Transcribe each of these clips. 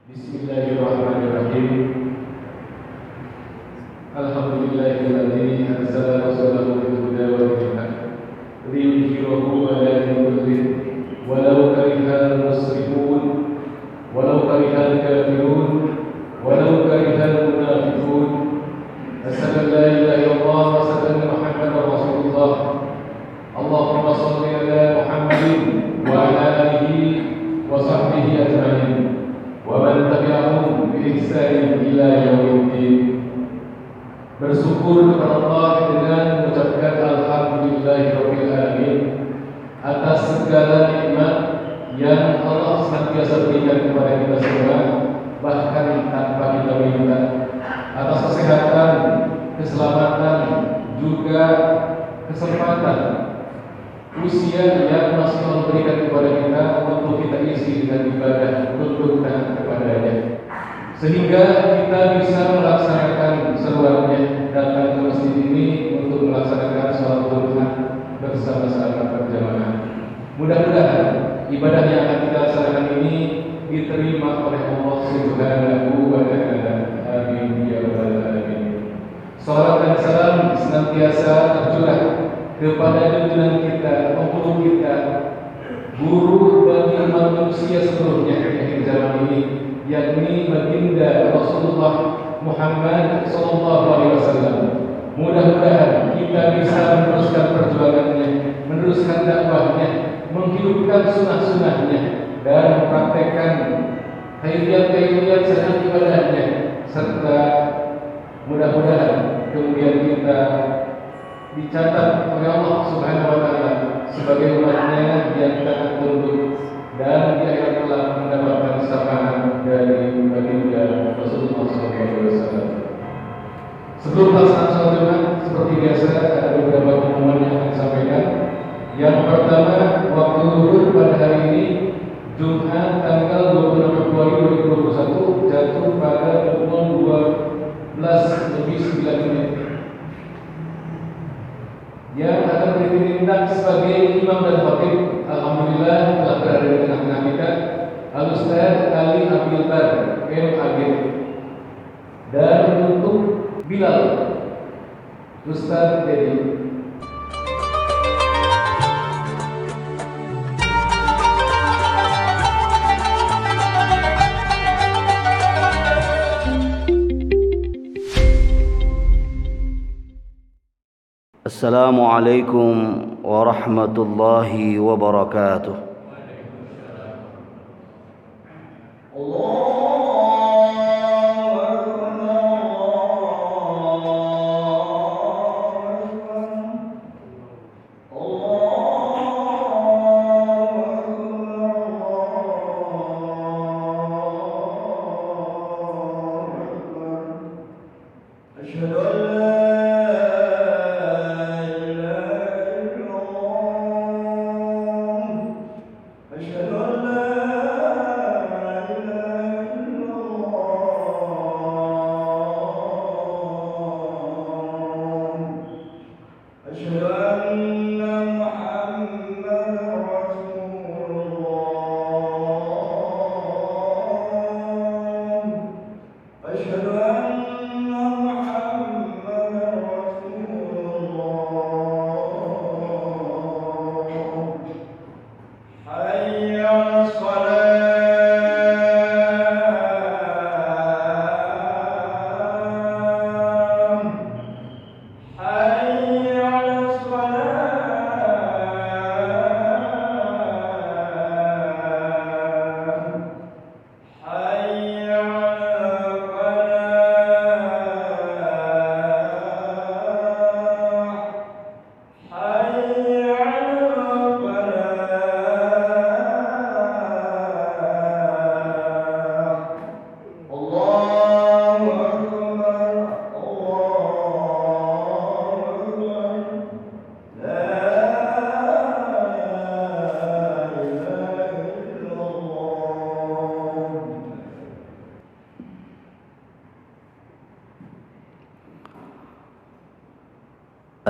Bismillahirrahmanirrahim. Alhamdulillahilladzi anzala rasulahu bil huda wa dinil haq liyudhhirahu 'ala dini kullih walau karihal musyrikun walau karihal kafirun walau karihal munafiqun. Asyhadu an la ilaha illallah wa asyhadu anna Muhammadar Rasulullah. Allahumma shalli 'ala Muhammadin wa 'ala alihi wa sahbihi ajma'in wa man tabi'ahum bi ihsan ila yaumiddin. Bersyukur kepada Allah dengan mengucapkan alhamdulillahirabbil alamin atas segala nikmat yang Allah senantiasa berikan kepada kita semua, bahkan tanpa kita minta, atas kesehatan, keselamatan, juga kesempatan usia yang masih Allah berikan kepada kita untuk kita isi dengan ibadah, tunduk taat kepadanya, sehingga kita bisa melaksanakan seruannya datang ke masjid ini untuk melaksanakan sholat Jumat bersama-sama berjamaah. Mudah-mudahan ibadah yang akan kita laksanakan ini diterima oleh Allah Subhanahu wa Ta'ala. Amin ya rabbal alamin. Salam dan salam senantiasa tercurah kepada junjungan kita, pembunuh kita, guru bagi umat manusia seluruhnya di akhir zaman ini, yakni baginda Rasulullah Muhammad sallallahu alaihi wasallam. Mudah-mudahan kita bisa meneruskan perjuangannya, meneruskan dakwahnya, menghidupkan sunnah-sunnahnya, dan mempraktekkan kaifiat-kaifiat serta ibadahnya, serta mudah-mudahan kemudian kita dicatat oleh Allah Subhanahu wa Ta'ala sebagai umatnya yang taat tunduk dan di akhirat kelak mendapatkan syafaat dari baginda Rasulullah SAW. Sebelum pelaksanaan sholat Jumat, seperti biasa ada beberapa pengumuman yang akan disampaikan. Yang pertama, waktu zuhur pada hari ini Jumat tanggal 26 Februari 2021 jatuh pada pukul 12:09. Yang akan bertindak sebagai imam dan khatib, alhamdulillah telah berada di tengah-tengah kita, Al-Ustaz Ali Abdul Bar MAG. Dan untuk Bilal, Ustaz Dedi. Assalamualaikum warahmatullahi wabarakatuh.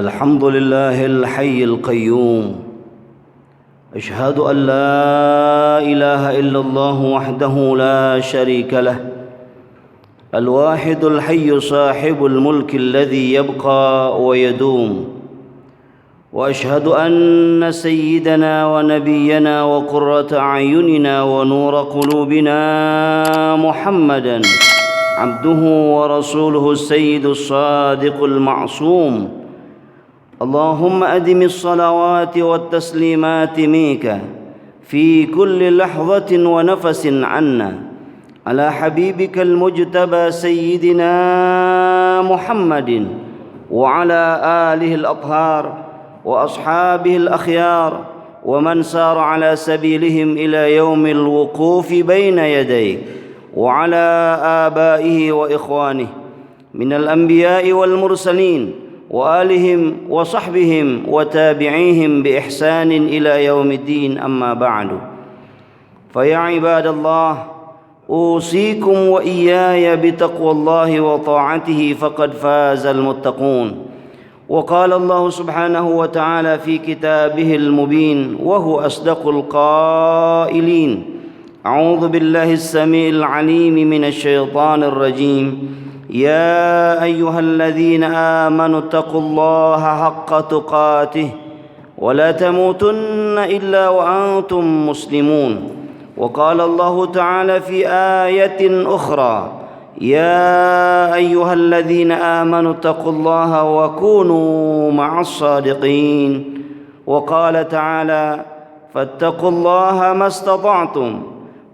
الحمد لله الحي القيوم أشهد أن لا إله إلا الله وحده لا شريك له الواحد الحي صاحب الملك الذي يبقى ويدوم وأشهد أن سيدنا ونبينا وقرة أعيننا ونور قلوبنا محمدًا عبده ورسوله السيد الصادق المعصوم اللهم أدم الصلوات والتسليمات منك في كل لحظة ونفس عنا على حبيبك المجتبى سيدنا محمد وعلى آله الأطهار وأصحابه الأخيار ومن سار على سبيلهم إلى يوم الوقوف بين يديك وعلى آبائه وإخوانه من الأنبياء والمرسلين وآلهم وصحبهم وتابعيهم بإحسان إلى يوم الدين أما بعد فيا عباد الله أوصيكم وإياي بتقوى الله وطاعته فقد فاز المتقون وقال الله سبحانه وتعالى في كتابه المبين وهو أصدق القائلين أعوذ بالله السميع العليم من الشيطان الرجيم يا أيها الذين آمنوا اتقوا الله حق تقاته ولا تموتن إلا وأنتم مسلمون وقال الله تعالى في آية أخرى يا أيها الذين آمنوا اتقوا الله وكونوا مع الصادقين وقال تعالى فاتقوا الله ما استطعتم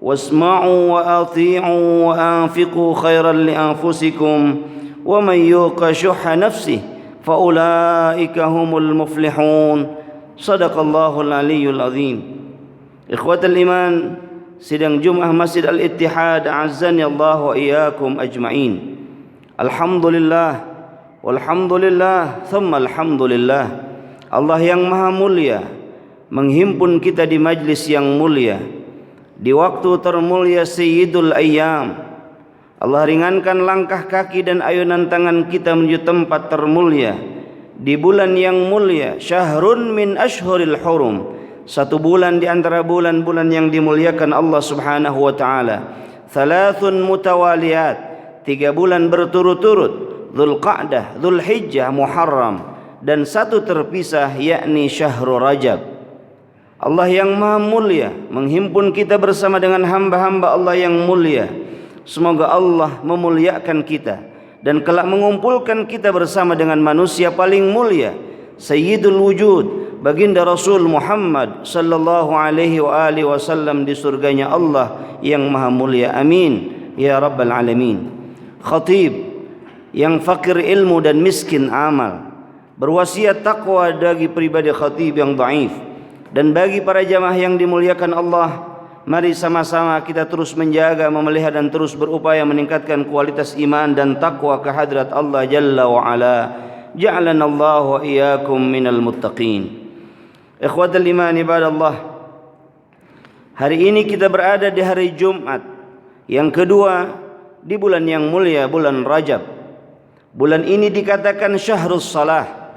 واسمعوا وأطيعوا وأنفقوا خيرا لأنفسكم ومن يوق شح نفسه فأولئك هم المفلحون صدق الله العلي العظيم. Ikhwatal iman, sidang Jumat Masjid Al-Ittihad a'azzani Allah wa iyyakum ajma'in. Alhamdulillah walhamdulillah thumma alhamdulillah. Allah yang maha mulia menghimpun kita di majlis yang mulia di waktu termulia Sayyidul Ayyam. Allah ringankan langkah kaki dan ayunan tangan kita menuju tempat termulia di bulan yang mulia, syahrun min ashhuril hurum, satu bulan di antara bulan-bulan yang dimuliakan Allah Subhanahu wa taala. Thalathun mutawaliyat, 3 bulan berturut-turut, Dzulqa'dah, Dzulhijjah, Muharram, dan satu terpisah yakni syahrul Rajab. Allah yang maha mulia menghimpun kita bersama dengan hamba-hamba Allah yang mulia. Semoga Allah memuliakan kita dan kelak mengumpulkan kita bersama dengan manusia paling mulia, Sayyidul Wujud, baginda Rasul Muhammad sallallahu alaihi wa alihi wasallam di surganya Allah yang maha mulia. Amin ya rabbal alamin. Khatib yang fakir ilmu dan miskin amal berwasiat takwa bagi pribadi khatib yang dhaif. Dan bagi para jamaah yang dimuliakan Allah, mari sama-sama kita terus menjaga, memelihara dan terus berupaya meningkatkan kualitas iman dan takwa ke hadrat Allah Jalla wa Ala. Ja'alana Allah wa iyyakum minal muttaqin. Ikhwatal iman ibadallah, hari ini kita berada di hari Jumat yang kedua di bulan yang mulia, bulan Rajab. Bulan ini dikatakan syahrus salah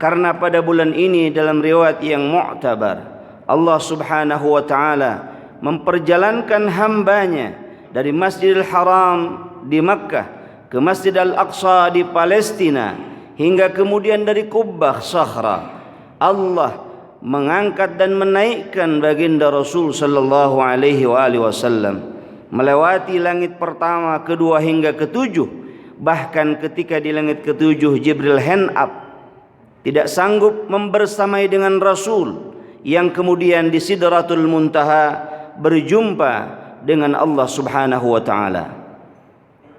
karena pada bulan ini dalam riwayat yang mu'tabar Allah Subhanahu wa taala memperjalankan hambanya dari Masjidil Haram di Makkah ke Masjid Al-Aqsa di Palestina hingga kemudian dari Qubbah Sakhra. Allah mengangkat dan menaikkan baginda Rasul sallallahu alaihi wasallam melewati langit pertama, kedua hingga ketujuh. Bahkan ketika di langit ketujuh Jibril hand up, tidak sanggup membersamai dengan Rasul yang kemudian di Sidratul Muntaha berjumpa dengan Allah Subhanahu wa taala.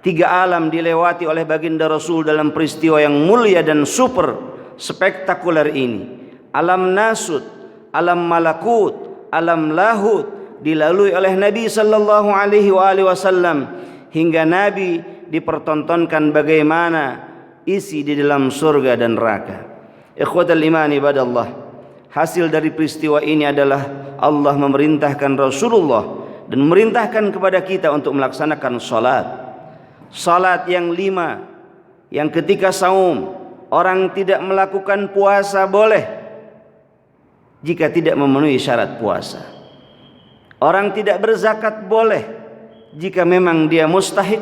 3 alam dilewati oleh baginda Rasul dalam peristiwa yang mulia dan super spektakuler ini. Alam nasut, alam malakut, alam lahut dilalui oleh Nabi sallallahu alaihi wasallam hingga Nabi dipertontonkan bagaimana isi di dalam surga dan neraka. Ikhwatal iman ibadallah, hasil dari peristiwa ini adalah Allah memerintahkan Rasulullah dan memerintahkan kepada kita untuk melaksanakan salat yang 5, yang ketika saum orang tidak melakukan puasa boleh, jika tidak memenuhi syarat puasa. Orang tidak berzakat boleh jika memang dia mustahik.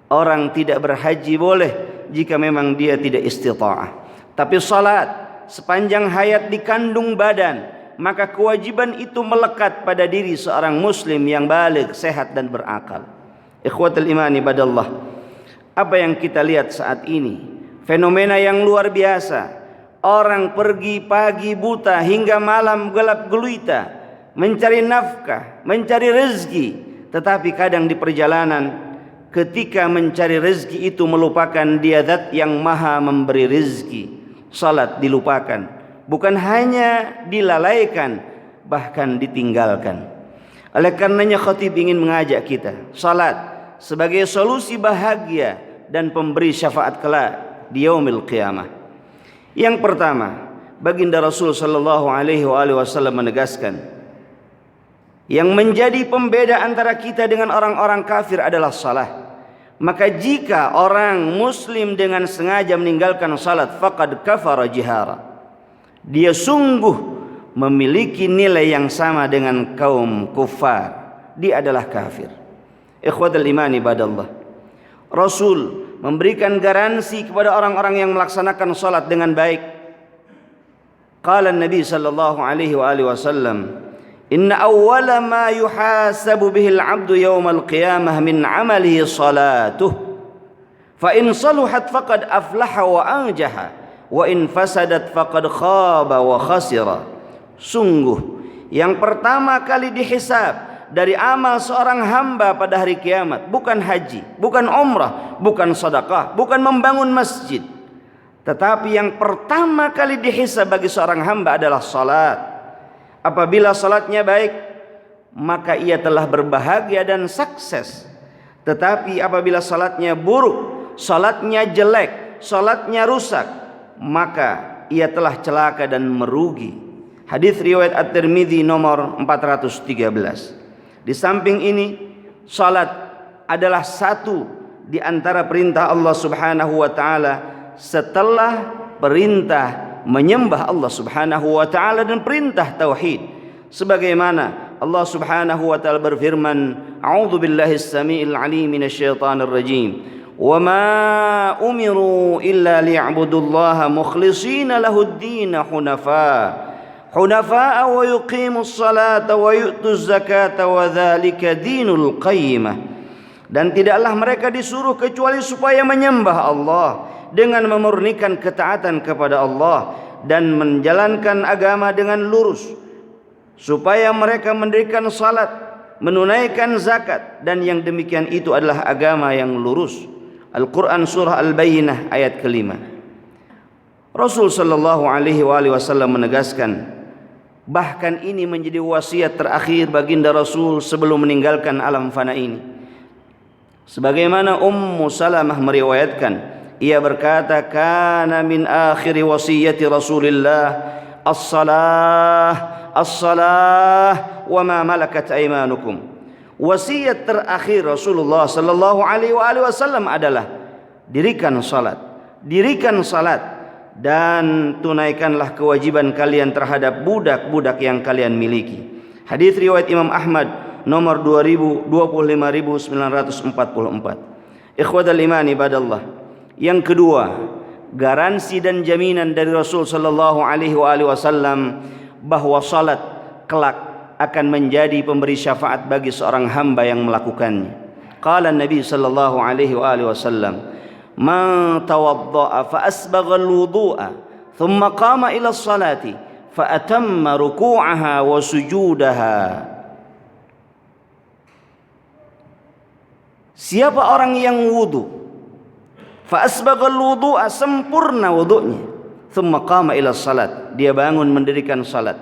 Orang tidak berhaji boleh jika memang dia tidak istita'ah. Tapi salat sepanjang hayat dikandung badan, maka kewajiban itu melekat pada diri seorang muslim yang baligh, sehat dan berakal. Ikhwatul iman ibadallah, apa yang kita lihat saat ini, fenomena yang luar biasa. Orang pergi pagi buta hingga malam gelap gulita mencari nafkah, mencari rezeki, tetapi kadang di perjalanan ketika mencari rezeki itu melupakan dia zat yang maha memberi rezeki. Salat dilupakan, bukan hanya dilalaikan, bahkan ditinggalkan. Oleh karenanya khatib ingin mengajak kita salat sebagai solusi bahagia dan pemberi syafaat kelak di yaumil qiyamah. Yang pertama, baginda Rasul sallallahu alaihi wasallam menegaskan, yang menjadi pembeda antara kita dengan orang-orang kafir adalah salat. Maka jika orang muslim dengan sengaja meninggalkan salat, faqad kafara jihara, dia sungguh memiliki nilai yang sama dengan kaum kufar. Dia adalah kafir. Ikhwatul iman ibadallah, Rasul memberikan garansi kepada orang-orang yang melaksanakan salat dengan baik. Qala Nabi sallallahu alaihi wasallam, inna awwala ma yuhasabu bihil abdu yawmal qiyamah min amalihi salatuh, fa in saluhat faqad aflaha wa anjaha, wa in fasadat faqad khaba wa khasira. Sungguh yang pertama kali dihisab dari amal seorang hamba pada hari kiamat bukan haji, bukan umrah, bukan sedekah, bukan membangun masjid, tetapi yang pertama kali dihisab bagi seorang hamba adalah salat. Apabila salatnya baik, maka ia telah berbahagia dan sukses. Tetapi apabila salatnya buruk, salatnya jelek, salatnya rusak, maka ia telah celaka dan merugi. Hadis riwayat At-Tirmidzi nomor 413. Di samping ini, salat adalah satu di antara perintah Allah Subhanahu wa taala setelah perintah menyembah Allah Subhanahu wa taala dan perintah tauhid. Sebagaimana Allah Subhanahu wa taala berfirman, a'udzu billahis samiil alim minasyaitonir rajim, wa ma umiru illa liya'budullaha mukhlishina lahud-din hunafa wa yuqimus salata wa yu'tuz zakata wa dzalika dinul qayyimah. Dan tidaklah mereka disuruh kecuali supaya menyembah Allah dengan memurnikan ketaatan kepada Allah dan menjalankan agama dengan lurus, supaya mereka mendirikan salat, menunaikan zakat, dan yang demikian itu adalah agama yang lurus. Al-Quran surah Al-Bayyinah ayat kelima. Rasul sallallahu alaihi wasallam menegaskan, bahkan ini menjadi wasiat terakhir baginda Rasul sebelum meninggalkan alam fana ini. Sebagaimana Ummu Salamah meriwayatkan, ia berkata, kana min akhiri wasiyati Rasulillah as-salah as-salah wa ma malakat aymanukum. Wasiat terakhir Rasulullah sallallahu alaihi wasallam adalah dirikan salat dan tunaikanlah kewajiban kalian terhadap budak-budak yang kalian miliki. Hadis riwayat Imam Ahmad nomor 25944. Ikhwatul iman ibadallah, yang kedua, garansi dan jaminan dari Rasul sallallahu alaihi wasallam bahwa salat kelak akan menjadi pemberi syafaat bagi seorang hamba yang melakukannya. Qala Nabi sallallahu alaihi wasallam, man tawadda'a fa asbagha al-wudu'a thumma qama ila as-salati fa atamma ruku'aha wa sujudaha. Siapa orang yang wudu, fa asbaghal wudu'a, sempurna wudunya, thumma qama ila salat, dia bangun mendirikan salat,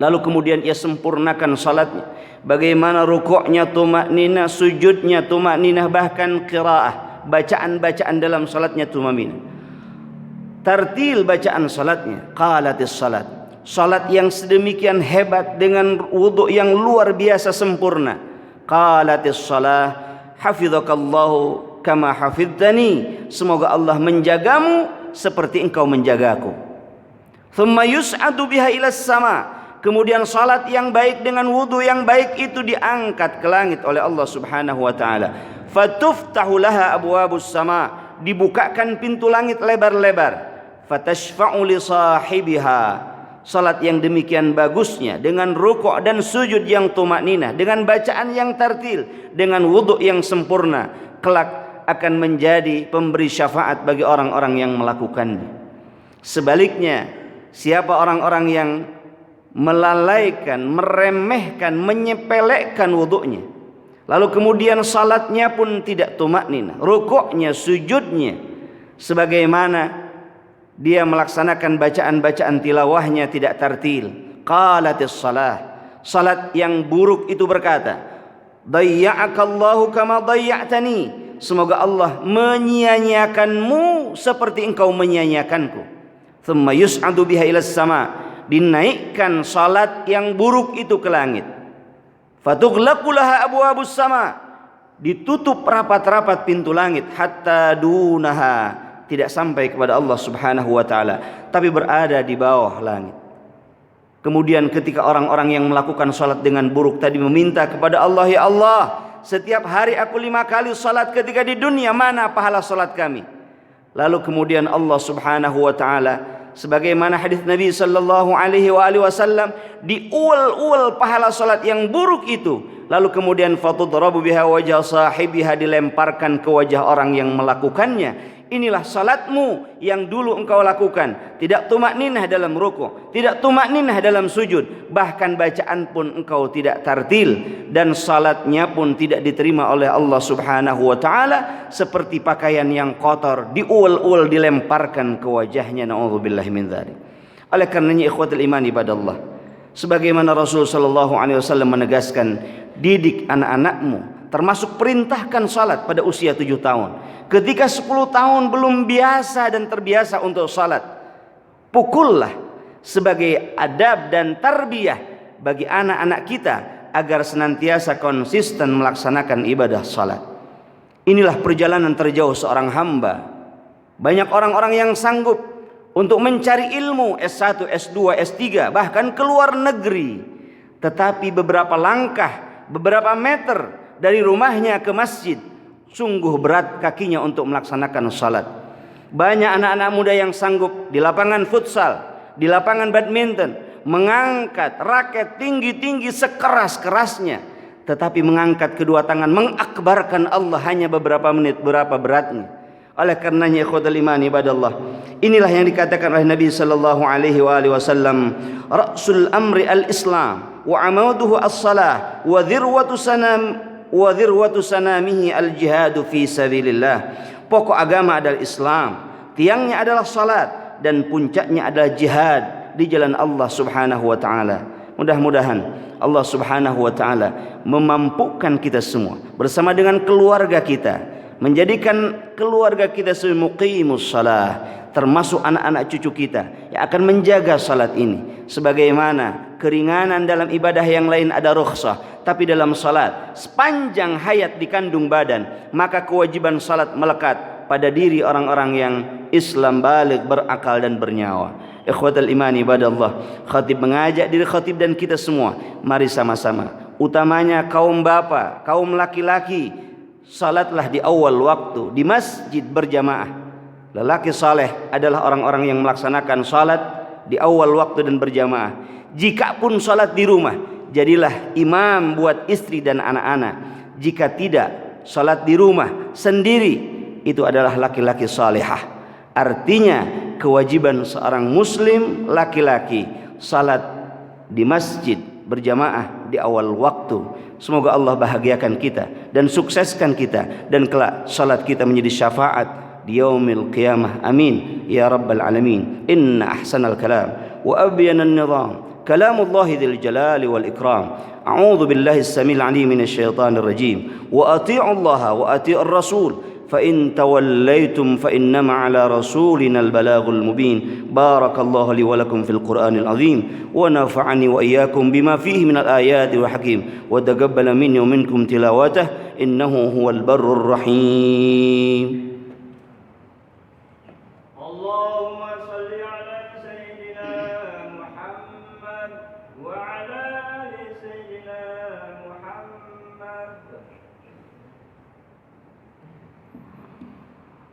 lalu kemudian ia sempurnakan salatnya, bagaimana rukuknya tumakninah, sujudnya tumakninah, bahkan qiraah, bacaan-bacaan dalam salatnya tumakninah, tartil bacaan salatnya. Qalatis salat, salat yang sedemikian hebat dengan wudu yang luar biasa sempurna. Qalatis salah, hafizakallahu kama hafidhani, semoga Allah menjagamu seperti engkau menjagaku. Thumma yus'adu biha ila sama. Kemudian salat yang baik dengan wudu yang baik itu diangkat ke langit oleh Allah Subhanahu wa taala. Fatuftahu laha abwabus sama. Dibukakan pintu langit lebar-lebar. Fatashfa'u li sahibiha. Salat yang demikian bagusnya, dengan rukuk dan sujud yang tumakninah, dengan bacaan yang tartil, dengan wudu yang sempurna, kelak akan menjadi pemberi syafaat bagi orang-orang yang melakukannya. Sebaliknya, siapa orang-orang yang melalaikan, meremehkan, menyepelekan wudunya, lalu kemudian salatnya pun tidak tumakninah, rukuknya, sujudnya, sebagaimana dia melaksanakan bacaan-bacaan tilawahnya tidak tartil. Qalatis salah. Salat yang buruk itu berkata, Dayya'akallahu kama dayya'tani. Semoga Allah menyia-nyiakanmu seperti engkau menyia-nyiakanku. Thumma yus'adu biha ilas sama. Dinaikkan salat yang buruk itu ke langit. Fatughlaqu laha abwabus sama. Ditutup rapat-rapat pintu langit hatta dunaha. Tidak sampai kepada Allah Subhanahu wa taala, tapi berada di bawah langit. Kemudian ketika orang-orang yang melakukan salat dengan buruk tadi meminta kepada Allah, ya Allah, setiap hari aku 5 kali salat ketika di dunia, mana pahala salat kami? Lalu kemudian Allah Subhanahu wa taala, sebagaimana hadis Nabi sallallahu alaihi wasallam, diual-ual pahala salat yang buruk itu. Lalu kemudian fatudrabu biha wajha sahibiha, dilemparkan ke wajah orang yang melakukannya. Inilah salatmu yang dulu engkau lakukan, tidak tumakninah dalam ruku', tidak tumakninah dalam sujud, bahkan bacaan pun engkau tidak tartil, dan salatnya pun tidak diterima oleh Allah Subhanahu wa taala, seperti pakaian yang kotor diul-ul dilemparkan ke wajahnya. Na'udzubillahi min dzalik. Oleh karenanya ikhwatul iman ibadallah, sebagaimana Rasul sallallahu alaihi wasallam menegaskan, didik anak-anakmu, termasuk perintahkan salat pada usia 7 tahun. Ketika 10 tahun belum biasa dan terbiasa untuk salat, pukullah sebagai adab dan tarbiyah bagi anak-anak kita agar senantiasa konsisten melaksanakan ibadah salat. Inilah perjalanan terjauh seorang hamba. Banyak orang-orang yang sanggup untuk mencari ilmu S1, S2, S3, bahkan ke luar negeri, tetapi beberapa langkah, beberapa meter dari rumahnya ke masjid, sungguh berat kakinya untuk melaksanakan salat. Banyak anak-anak muda yang sanggup di lapangan futsal, di lapangan badminton, mengangkat raket tinggi-tinggi sekeras-kerasnya, tetapi mengangkat kedua tangan, mengakbarkan Allah hanya beberapa menit, berapa beratnya. Oleh karenanya ikhwatul iman ibadallah, inilah yang dikatakan oleh Nabi sallallahu alaihi wasallam, ra'sul amri al-islam wa amaduhu as-salah wa dhirwatu sanamihi al-jihadu fi sabilillah. Pokok agama adalah Islam, tiangnya adalah salat, dan puncaknya adalah jihad di jalan Allah Subhanahu wa taala. Mudah-mudahan Allah Subhanahu wa taala memampukan kita semua bersama dengan keluarga kita, menjadikan keluarga kita sebagai muqimus salah, termasuk anak-anak cucu kita yang akan menjaga salat ini. Sebagaimana keringanan dalam ibadah yang lain ada rukhsah, tapi dalam salat sepanjang hayat dikandung badan, maka kewajiban salat melekat pada diri orang-orang yang Islam baligh, berakal dan bernyawa. Ikhwatal iman ibadallah, khatib mengajak diri khatib dan kita semua, mari sama-sama, utamanya kaum bapa, kaum laki-laki, salatlah di awal waktu di masjid berjamaah. Lelaki saleh adalah orang-orang yang melaksanakan salat di awal waktu dan berjamaah. Jika pun salat di rumah, jadilah imam buat istri dan anak-anak. Jika tidak, salat di rumah sendiri, itu adalah laki-laki salihah. Artinya kewajiban seorang muslim laki-laki salat di masjid berjamaah di awal waktu. Semoga Allah bahagiakan kita dan sukseskan kita, dan kelak salat kita menjadi syafaat di yaumil qiyamah. Amin ya rabbal alamin. Inna ahsanal kalam wa abyanan nizam kalamullah dzil jalali wal ikram. A'udzu billahi as-samil alim minasy syaithanir rajim. Wa atii'u Allah wa atii'ur rasul fa in tawallaytum fa innama ala rasulina al-balaghul mubin. Barakallahu li wa lakum fil Qur'anil azim wa nafa'ani wa iyyakum bima fihi minal ayati wal hakim wa taqabbala minni wa minkum tilawatahu innahu huwal barrur rahim. اللهم صل على سيدنا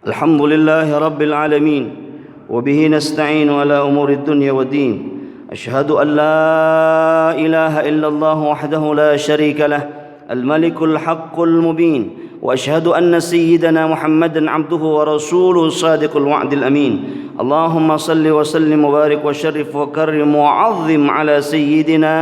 الحمد لله رب العالمين وبه نستعين على أمور الدنيا والدين. أشهد أن لا إله إلا الله وحده لا شريك له الملك الحق المبين، وأشهد أن سيدنا محمدًا عبده ورسوله الصادق الوعد الأمين. اللهم صل وسلم وبارك وشرف وكرم وعظم على سيدنا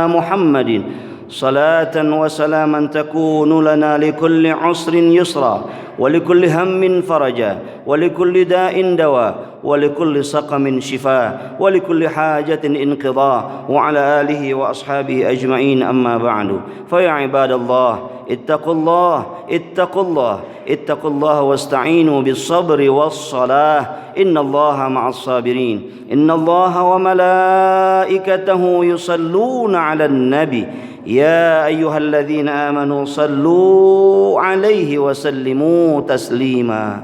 محمد صلاة وسلاما تكون لنا لكل عسر يسرا، ولكل هم فرجا، ولكل داء دواء، ولكل سقم شفاء، ولكل حاجة انقضاء، وعلى آله وأصحابه أجمعين. أما بعد، فيا عباد الله اتقوا الله اتقوا الله اتقوا الله واستعينوا بالصبر والصلاة، إن الله مع الصابرين. إن الله وملائكته يصلون على النبي يا أيها الذين آمنوا صلوا عليه وسلموا تسليما.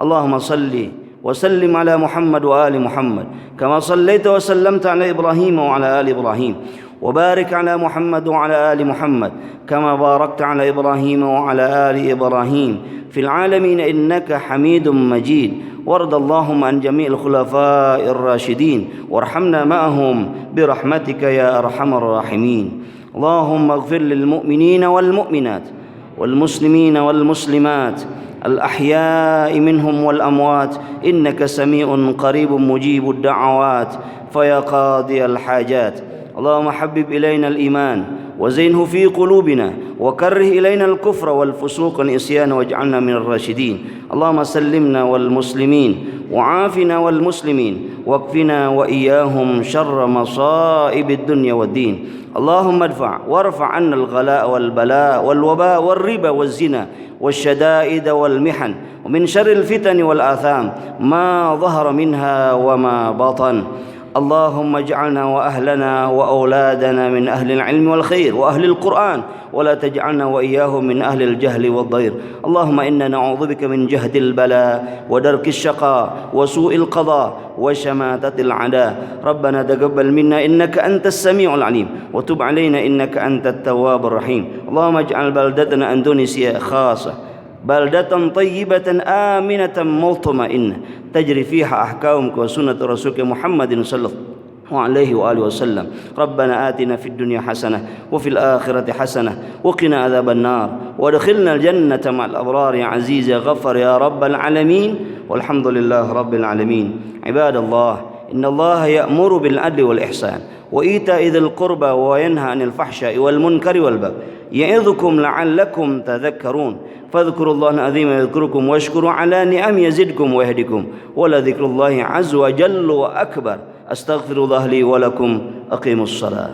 اللهم صل وسلم على محمد وآل محمد كما صليت وسلمت على إبراهيم وعلى آل إبراهيم، وبارك على محمد وعلى آل محمد كما باركت على إبراهيم وعلى آل إبراهيم في العالمين إنك حميد مجيد. وارض اللهم عن جميع الخلفاء الراشدين، وارحمنا معهم برحمتك يا أرحم الراحمين. اللهم اغفر للمؤمنين والمؤمنات والمسلمين والمسلمات الأحياء منهم والأموات، إنك سميع قريب مجيب الدعوات، فيا قاضي الحاجات. اللهم حبب إلينا الإيمان وزينه في قلوبنا، وكره إلينا الكفر والفسوق والعصيان، واجعلنا من الراشدين. اللهم سلمنا والمسلمين، وعافنا والمسلمين، واكفنا وإياهم شر مصائب الدنيا والدين. اللهم ادفع وارفع عنا الغلاء والبلاء والوباء والربا والزنا والشدائد والمحن، ومن شر الفتن والآثام ما ظهر منها وما بطن. اللهم اجعلنا وأهلنا وأولادنا من أهل العلم والخير وأهل القرآن، ولا تجعلنا وإياهم من أهل الجهل والضير. اللهم إنا نعوذ بك من جهد البلاء ودرك الشقاء وسوء القضاء وشماتة العداء. ربنا تقبل منا إنك أنت السميع العليم، وتب علينا إنك أنت التواب الرحيم. اللهم اجعل بلدتنا أندونيسيا خاصة بلدة طيبة آمنة مطمئنة تجري فيها أحكامك وسنة رسولك محمد صلى الله عليه وآله وسلم. ربنا آتنا في الدنيا حسنة وفي الآخرة حسنة وقنا عذاب النار، وادخلنا الجنة مع الأبرار يا عزيز يا غفر يا رب العالمين، والحمد لله رب العالمين. عباد الله، إن الله يأمر بالعدل والإحسان وإيتاء ذي القربى وينهى عن الفحشاء والمنكر والبغي يعظكم لعلكم تذكرون. فاذكروا الله العظيم يذكركم، واشكروا على نعم يزدكم ويهدكم، ولذكر الله عز وجل وأكبر. أستغفر الله لي ولكم. أقيموا الصلاة.